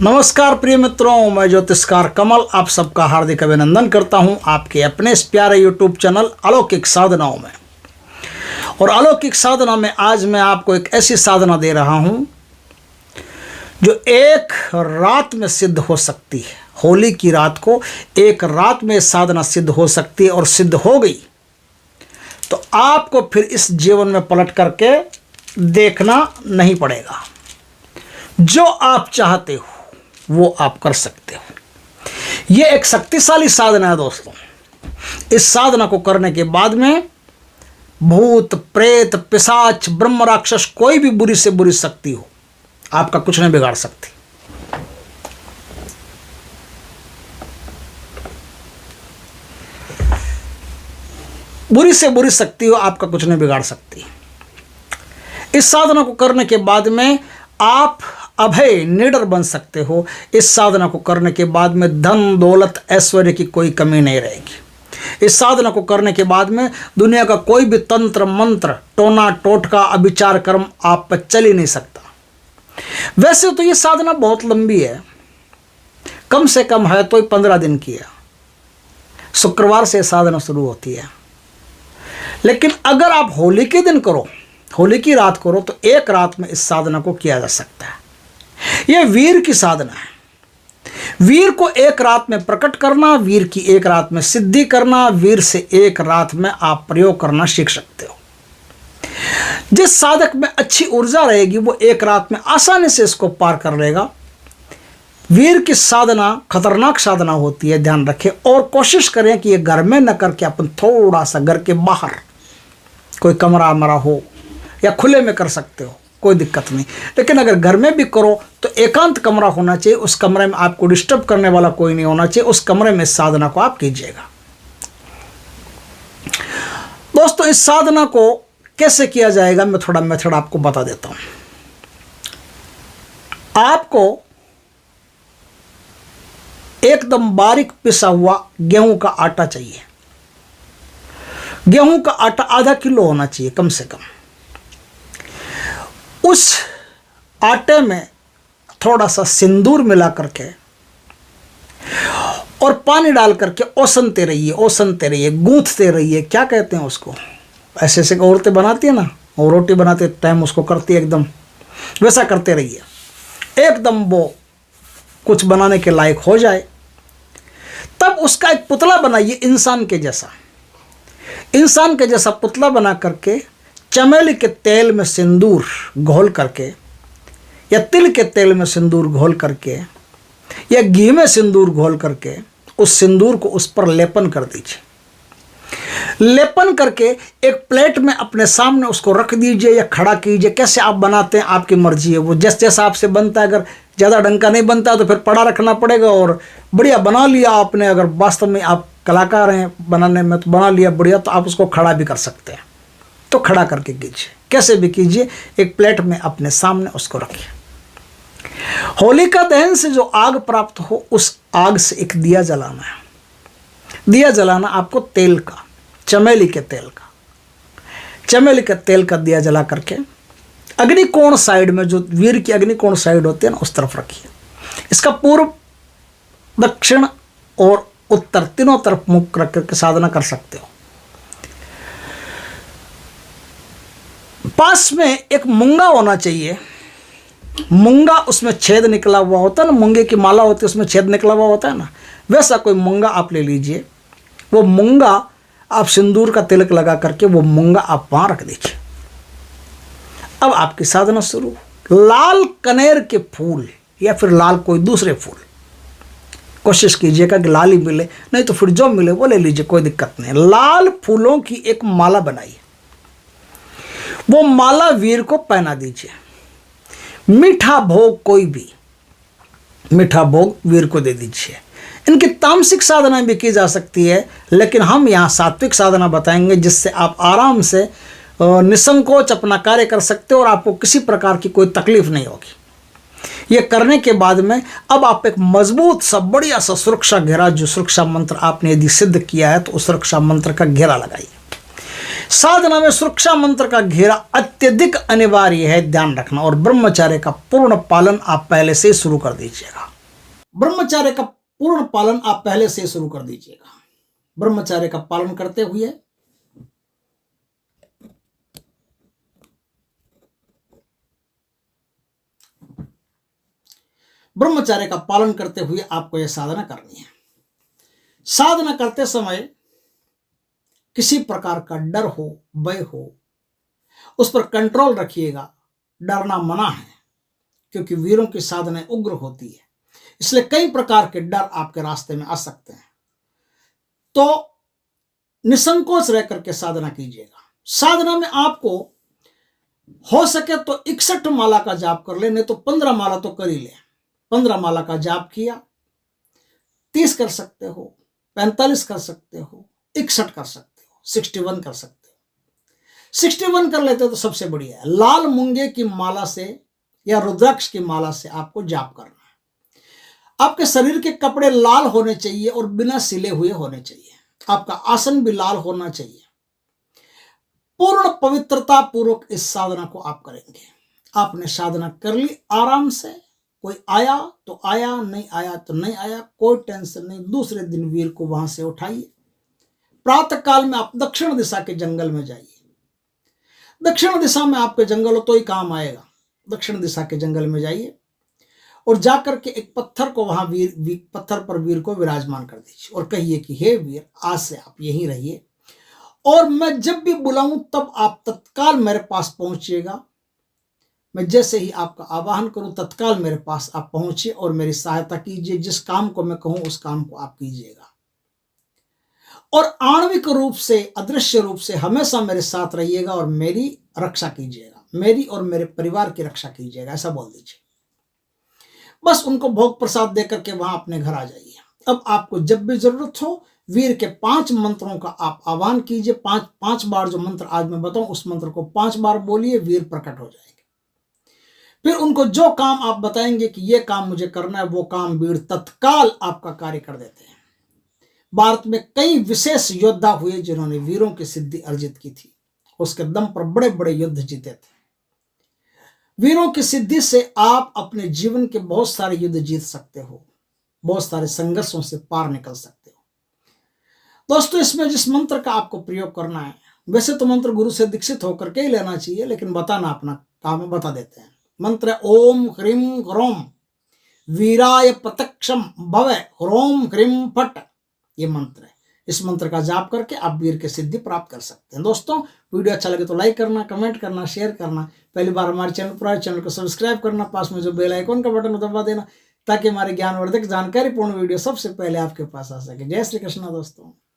नमस्कार प्रिय मित्रों, मैं ज्योतिषकार कमल आप सबका हार्दिक अभिनंदन करता हूं आपके अपने इस प्यारे यूट्यूब चैनल अलौकिक साधनाओं में। और अलौकिक साधना में आज मैं आपको एक ऐसी साधना दे रहा हूं जो एक रात में सिद्ध हो सकती है। होली की रात को एक रात में साधना सिद्ध हो सकती है, और सिद्ध हो गई तो आपको फिर इस जीवन में पलट करके देखना नहीं पड़ेगा। जो आप चाहते हो वो आप कर सकते हो। ये एक शक्तिशाली साधना है दोस्तों। इस साधना को करने के बाद में भूत प्रेत पिशाच ब्रह्म राक्षस कोई भी बुरी से बुरी शक्ति हो आपका कुछ नहीं बिगाड़ सकती। बुरी से बुरी शक्ति हो आपका कुछ नहीं बिगाड़ सकती। इस साधना को करने के बाद में आप अभय निडर बन सकते हो। इस साधना को करने के बाद में धन दौलत ऐश्वर्य की कोई कमी नहीं रहेगी। इस साधना को करने के बाद में दुनिया का कोई भी तंत्र मंत्र टोना टोटका अभिचार कर्म आप पर चल ही नहीं सकता। वैसे तो ये साधना बहुत लंबी है, कम से कम है तो 15 दिन की है। शुक्रवार से साधना शुरू होती है। लेकिन अगर आप होली के दिन करो, होली की रात करो, तो एक रात में इस साधना को किया जा सकता है। यह वीर की साधना है। वीर को एक रात में प्रकट करना, वीर की एक रात में सिद्धि करना, वीर से एक रात में आप प्रयोग करना सीख सकते हो। जिस साधक में अच्छी ऊर्जा रहेगी वो एक रात में आसानी से इसको पार कर लेगा। वीर की साधना खतरनाक साधना होती है, ध्यान रखें। और कोशिश करें कि ये घर में न करके अपन थोड़ा सा घर के बाहर कोई कमरा मरा हो या खुले में कर सकते हो, कोई दिक्कत नहीं। लेकिन अगर घर में भी करो तो एकांत कमरा होना चाहिए। उस कमरे में आपको डिस्टर्ब करने वाला कोई नहीं होना चाहिए। उस कमरे में इस साधना को आप कीजिएगा। दोस्तों, इस साधना को कैसे किया जाएगा मैं थोड़ा मेथड आपको बता देता हूं। आपको एकदम बारीक पिसा हुआ गेहूं का आटा चाहिए। गेहूं का आटा आधा किलो होना चाहिए कम से कम। उस आटे में थोड़ा सा सिंदूर मिला करके और पानी डाल करके ओसनते रहिए, गूंथते रहिए। क्या कहते हैं उसको, ऐसे ऐसे औरतें बनाती है ना, और रोटी बनाते टाइम उसको करती है, एकदम वैसा करते रहिए। एकदम वो कुछ बनाने के लायक हो जाए तब उसका एक पुतला बनाइए इंसान के जैसा पुतला बना करके चमेली के तेल में सिंदूर घोल करके या तिल के तेल में सिंदूर घोल करके या घी में सिंदूर घोल करके उस सिंदूर को उस पर लेपन कर दीजिए। लेपन करके एक प्लेट में अपने सामने उसको रख दीजिए या खड़ा कीजिए। कैसे आप बनाते हैं आपकी मर्जी है, वो जैसा आपसे बनता है। अगर ज़्यादा ढंग का नहीं बनता तो फिर पड़ा रखना पड़ेगा। और बढ़िया बना लिया आपने, अगर वास्तव में आप कलाकार हैं बनाने में तो बना लिया बढ़िया, तो आप उसको खड़ा भी कर सकते हैं। तो खड़ा करके कीजिए, कैसे भी कीजिए। एक प्लेट में अपने सामने उसको रखिए। होलिका दहन से जो आग प्राप्त हो उस आग से एक दिया जलाना है। दिया जलाना आपको तेल का, चमेली के तेल का दिया जला करके अग्निकोण साइड में, जो वीर की अग्निकोण साइड होती है ना, उस तरफ रखिए। इसका पूर्व दक्षिण और उत्तर तीनों तरफ मुख रख करके साधना कर सकते हो। पास में एक मूंगा होना चाहिए। मूंगा, उसमें छेद निकला हुआ होता है ना, मूंगे की माला होती है उसमें छेद निकला हुआ होता है ना, वैसा कोई मूंगा आप ले लीजिए। वो मूंगा आप सिंदूर का तिलक लगा करके वो मूंगा आप वहां रख दीजिए। अब आपकी साधना शुरू। लाल कनेर के फूल या फिर लाल कोई दूसरे फूल, कोशिश कीजिएगा कि लाल ही मिले, नहीं तो फिर जो मिले वो ले लीजिए, कोई दिक्कत नहीं। लाल फूलों की एक माला बनाइए। वो माला वीर को पहना दीजिए। मीठा भोग, कोई भी मीठा भोग वीर को दे दीजिए। इनकी तामसिक साधना भी की जा सकती है, लेकिन हम यहाँ सात्विक साधना बताएंगे जिससे आप आराम से निसंकोच अपना कार्य कर सकते हो और आपको किसी प्रकार की कोई तकलीफ नहीं होगी। ये करने के बाद में अब आप एक मजबूत सा बढ़िया सा सुरक्षा घेरा, जो सुरक्षा मंत्र आपने यदि सिद्ध किया है तो उस सुरक्षा मंत्र का घेरा लगाइए। साधना में सुरक्षा मंत्र का घेरा अत्यधिक अनिवार्य है, ध्यान रखना। और ब्रह्मचर्य का पूर्ण पालन आप पहले से शुरू कर दीजिएगा। ब्रह्मचर्य का पूर्ण पालन आप पहले से शुरू कर दीजिएगा। ब्रह्मचर्य का पालन करते हुए आपको यह साधना करनी है। साधना करते समय किसी प्रकार का डर हो, भय हो, उस पर कंट्रोल रखिएगा। डरना मना है, क्योंकि वीरों की साधना उग्र होती है, इसलिए कई प्रकार के डर आपके रास्ते में आ सकते हैं। तो निसंकोच रह करके साधना कीजिएगा। साधना में आपको हो सके तो 61 माला का जाप कर ले, नहीं तो 15 माला तो कर ही ले। 15 माला का जाप किया, 30 कर सकते हो, 45 कर सकते हो, 61 कर सकते हो, 61 कर सकते हो। 61 कर लेते हो तो सबसे बढ़िया है। लाल मूंगे की माला से या रुद्राक्ष की माला से आपको जाप करना है। आपके शरीर के कपड़े लाल होने चाहिए और बिना सिले हुए होने चाहिए। आपका आसन भी लाल होना चाहिए। पूर्ण पवित्रता पूर्वक इस साधना को आप करेंगे। आपने साधना कर ली आराम से, कोई आया तो आया, नहीं आया तो नहीं आया, कोई टेंशन नहीं। दूसरे दिन वीर को वहां से उठाइए। प्रातः काल में आप दक्षिण दिशा के जंगल में जाइए। दक्षिण दिशा में आपके जंगल हो तो ही काम आएगा। दक्षिण दिशा के जंगल में जाइए और जाकर के एक पत्थर को वहां पत्थर पर वीर को विराजमान कर दीजिए और कहिए कि हे वीर, आज से आप यहीं रहिए और मैं जब भी बुलाऊं तब आप तत्काल मेरे पास पहुंचिएगा। मैं जैसे ही आपका आवाहन करूं तत्काल मेरे पास आप पहुंचिए और मेरी सहायता कीजिए। जिस काम को मैं कहूं उस काम को आप कीजिएगा और आणविक रूप से, अदृश्य रूप से हमेशा मेरे साथ रहिएगा और मेरी रक्षा कीजिएगा, मेरी और मेरे परिवार की रक्षा कीजिएगा, ऐसा बोल दीजिए। बस उनको भोग प्रसाद देकर के वहां अपने घर आ जाइए। अब आपको जब भी जरूरत हो वीर के 5 मंत्रों का आप आह्वान कीजिए। 5 बार जो मंत्र आज मैं बताऊं उस मंत्र को 5 बार बोलिए, वीर प्रकट हो जाएंगे। फिर उनको जो काम आप बताएंगे कि ये काम मुझे करना है, वो काम वीर तत्काल आपका कार्य कर देते हैं। भारत में कई विशेष योद्धा हुए जिन्होंने वीरों की सिद्धि अर्जित की थी, उसके दम पर बड़े बड़े युद्ध जीते थे। वीरों की सिद्धि से आप अपने जीवन के बहुत सारे युद्ध जीत सकते हो, बहुत सारे संघर्षों से पार निकल सकते हो। दोस्तों, इसमें जिस मंत्र का आपको प्रयोग करना है, वैसे तो मंत्र गुरु से दीक्षित होकर के ही लेना चाहिए, लेकिन बताना अपना काम है, बता देते हैं। मंत्र है ओम ह्रीम ह्रोम वीराय प्रत्यक्षम भवे ह्रोम ह्रीम फट। ये मंत्र है। इस मंत्र का जाप करके आप वीर की सिद्धि प्राप्त कर सकते हैं। दोस्तों, वीडियो अच्छा लगे तो लाइक करना, कमेंट करना, शेयर करना। पहली बार हमारे चैनल पर आए, चैनल को सब्सक्राइब करना, पास में जो बेल आइकन का बटन दबा देना, ताकि हमारे ज्ञानवर्धक जानकारीपूर्ण वीडियो सबसे पहले आपके पास आ सके। जय श्री कृष्ण दोस्तों।